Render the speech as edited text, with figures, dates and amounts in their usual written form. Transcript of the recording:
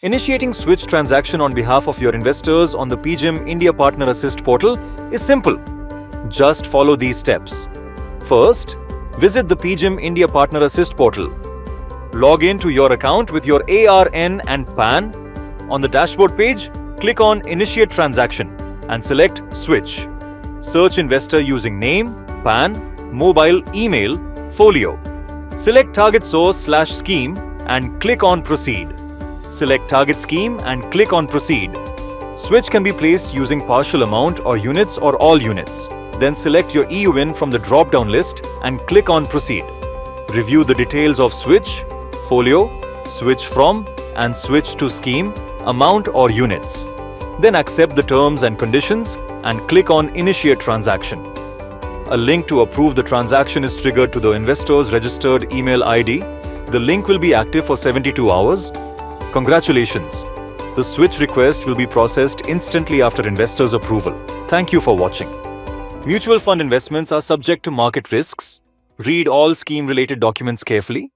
Initiating switch transaction on behalf of your investors on the PGIM India Partner Assist portal is simple. Just follow these steps. First, visit the PGIM India Partner Assist portal. Log in to your account with your ARN and PAN. On the dashboard page, click on Initiate Transaction and select Switch. Search investor using name, PAN, mobile, email, folio. Select target source/scheme and click on Proceed. Select target scheme and click on Proceed. Switch can be placed using partial amount or units or all units. Then select your EUN from the drop-down list and click on Proceed. Review the details of switch, folio, switch from and switch to scheme, amount or units. Then accept the terms and conditions and click on Initiate Transaction. A link to approve the transaction is triggered to the investor's registered email ID. The link will be active for 72 hours. Congratulations! The switch request will be processed instantly after investor's approval. Thank you for watching. Mutual fund investments are subject to market risks. Read all scheme-related documents carefully.